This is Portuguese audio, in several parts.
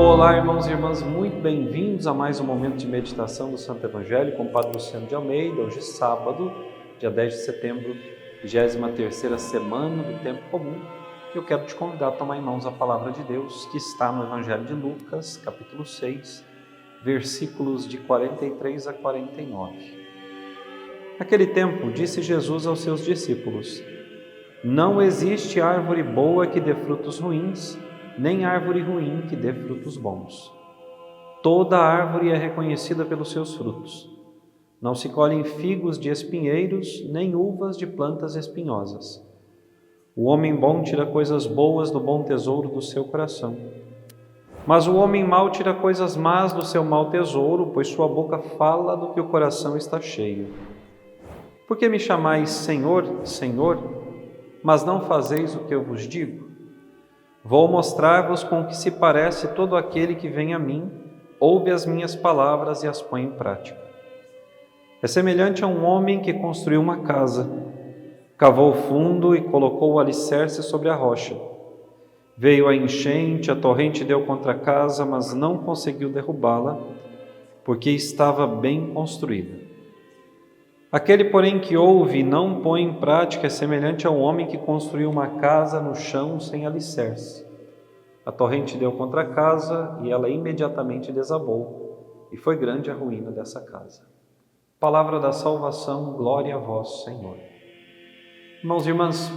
Olá, irmãos e irmãs, muito bem-vindos a mais um momento de meditação do Santo Evangelho com o Padre Luciano de Almeida. Hoje, sábado, dia 10 de setembro, 23ª semana do Tempo Comum. Eu quero te convidar a tomar em mãos a Palavra de Deus, que está no Evangelho de Lucas, capítulo 6, versículos de 43 a 49. Naquele tempo, disse Jesus aos seus discípulos: Não existe árvore boa que dê frutos ruins, nem árvore ruim que dê frutos bons. Toda árvore é reconhecida pelos seus frutos. Não se colhem figos de espinheiros, nem uvas de plantas espinhosas. O homem bom tira coisas boas do bom tesouro do seu coração. Mas o homem mau tira coisas más do seu mau tesouro, pois sua boca fala do que o coração está cheio. Por que me chamais Senhor, Senhor, mas não fazeis o que eu vos digo? Vou mostrar-vos com que se parece todo aquele que vem a mim, ouve as minhas palavras e as põe em prática. É semelhante a um homem que construiu uma casa, cavou fundo e colocou o alicerce sobre a rocha. Veio a enchente, a torrente deu contra a casa, mas não conseguiu derrubá-la, porque estava bem construída. Aquele, porém, que ouve e não põe em prática é semelhante a um homem que construiu uma casa no chão sem alicerce. A torrente deu contra a casa e ela imediatamente desabou, e foi grande a ruína dessa casa. Palavra da salvação, glória a vós, Senhor. Irmãos e irmãs,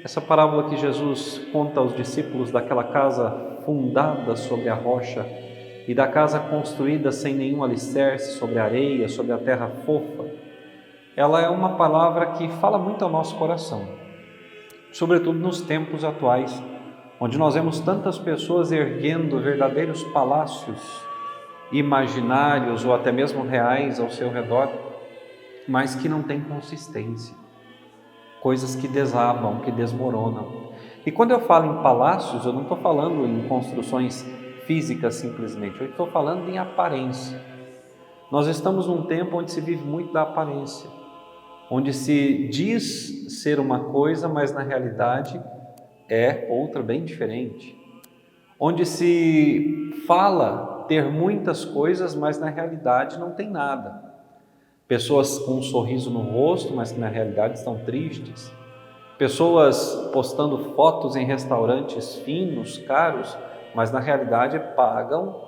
essa parábola que Jesus conta aos discípulos daquela casa fundada sobre a rocha e da casa construída sem nenhum alicerce, sobre a areia, sobre a terra fofa, ela é uma palavra que fala muito ao nosso coração, sobretudo nos tempos atuais, onde nós vemos tantas pessoas erguendo verdadeiros palácios imaginários ou até mesmo reais ao seu redor, mas que não têm consistência, coisas que desabam, que desmoronam. E quando eu falo em palácios, eu não estou falando em construções físicas simplesmente, eu estou falando em aparência. Nós estamos num tempo onde se vive muito da aparência, onde se diz ser uma coisa, mas na realidade é outra bem diferente. Onde se fala ter muitas coisas, mas na realidade não tem nada. Pessoas com um sorriso no rosto, mas que na realidade estão tristes. Pessoas postando fotos em restaurantes finos, caros, mas na realidade pagam,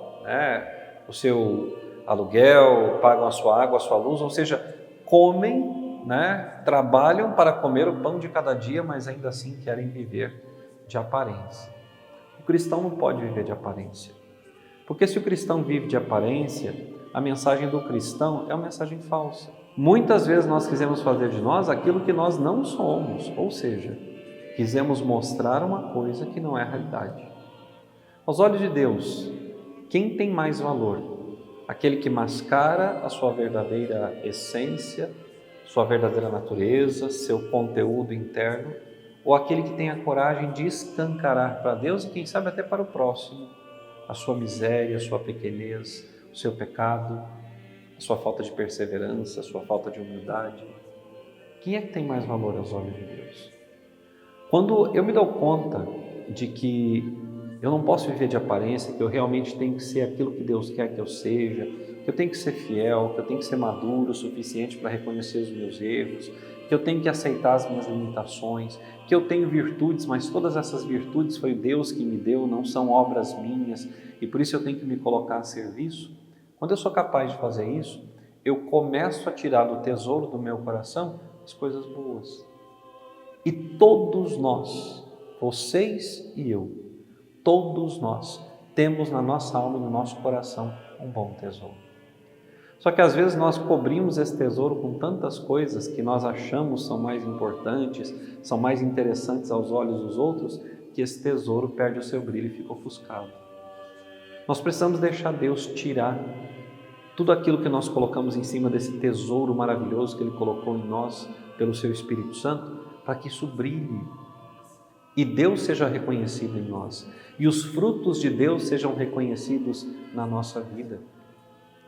o seu aluguel, pagam a sua água, a sua luz, ou seja, comem, trabalham para comer o pão de cada dia, mas ainda assim querem viver de aparência. O cristão não pode viver de aparência, porque se o cristão vive de aparência, a mensagem do cristão é uma mensagem falsa. Muitas vezes nós quisemos fazer de nós aquilo que nós não somos, ou seja, quisemos mostrar uma coisa que não é a realidade. Aos olhos de Deus, quem tem mais valor? Aquele que mascara a sua verdadeira essência, sua verdadeira natureza, seu conteúdo interno, ou aquele que tem a coragem de escancarar para Deus e quem sabe até para o próximo a sua miséria, a sua pequenez, o seu pecado, a sua falta de perseverança, a sua falta de humildade? Quem é que tem mais valor aos olhos de Deus? Quando eu me dou conta de que eu não posso viver de aparência, que eu realmente tenho que ser aquilo que Deus quer que eu seja, que eu tenho que ser fiel, que eu tenho que ser maduro o suficiente para reconhecer os meus erros, que eu tenho que aceitar as minhas limitações, que eu tenho virtudes, mas todas essas virtudes foi Deus que me deu, não são obras minhas, e por isso eu tenho que me colocar a serviço. Quando eu sou capaz de fazer isso, eu começo a tirar do tesouro do meu coração as coisas boas. E todos nós, vocês e eu, todos nós temos na nossa alma e no nosso coração um bom tesouro. Só que às vezes nós cobrimos esse tesouro com tantas coisas que nós achamos são mais importantes, são mais interessantes aos olhos dos outros, que esse tesouro perde o seu brilho e fica ofuscado. Nós precisamos deixar Deus tirar tudo aquilo que nós colocamos em cima desse tesouro maravilhoso que Ele colocou em nós pelo Seu Espírito Santo, para que isso brilhe e Deus seja reconhecido em nós e os frutos de Deus sejam reconhecidos na nossa vida.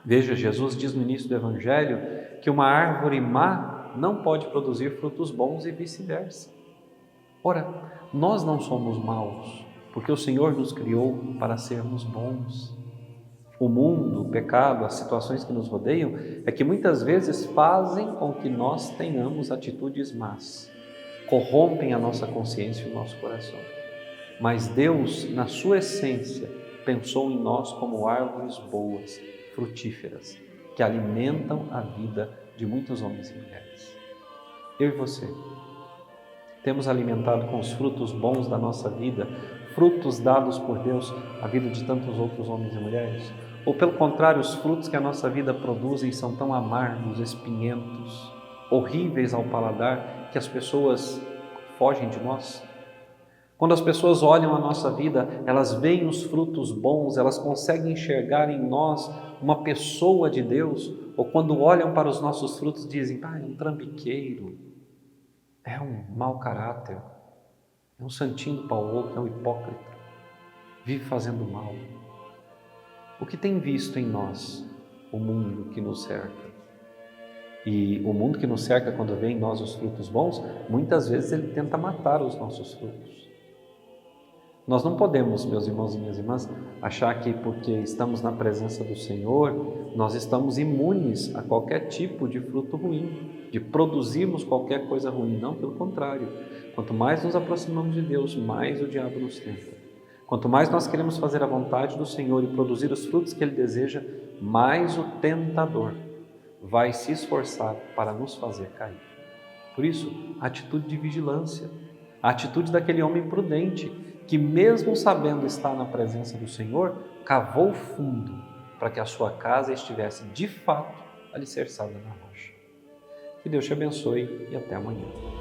Veja, Jesus diz no início do Evangelho que uma árvore má não pode produzir frutos bons e vice-versa. Ora, nós não somos maus, porque o Senhor nos criou para sermos bons. O mundo, o pecado, as situações que nos rodeiam é que muitas vezes fazem com que nós tenhamos atitudes más, corrompem a nossa consciência e o nosso coração. Mas Deus, na sua essência, pensou em nós como árvores boas, frutíferas, que alimentam a vida de muitos homens e mulheres. Eu e você temos alimentado com os frutos bons da nossa vida, frutos dados por Deus, a vida de tantos outros homens e mulheres? Ou pelo contrário, os frutos que a nossa vida produzem são tão amargos, espinhentos, horríveis ao paladar, que as pessoas fogem de nós? Quando as pessoas olham a nossa vida, elas veem os frutos bons, elas conseguem enxergar em nós uma pessoa de Deus, ou quando olham para os nossos frutos dizem, é um trambiqueiro, é um mau caráter, é um santinho do pau oco, é um hipócrita, vive fazendo mal. O que tem visto em nós o mundo que nos cerca? E o mundo que nos cerca, quando vê em nós os frutos bons, muitas vezes ele tenta matar os nossos frutos. Nós não podemos, meus irmãos e minhas irmãs, achar que porque estamos na presença do Senhor, nós estamos imunes a qualquer tipo de fruto ruim, de produzirmos qualquer coisa ruim. Não, pelo contrário. Quanto mais nos aproximamos de Deus, mais o diabo nos tenta. Quanto mais nós queremos fazer a vontade do Senhor e produzir os frutos que Ele deseja, mais o tentador vai se esforçar para nos fazer cair. Por isso, a atitude de vigilância, a atitude daquele homem prudente, que mesmo sabendo estar na presença do Senhor, cavou fundo para que a sua casa estivesse de fato alicerçada na rocha. Que Deus te abençoe e até amanhã.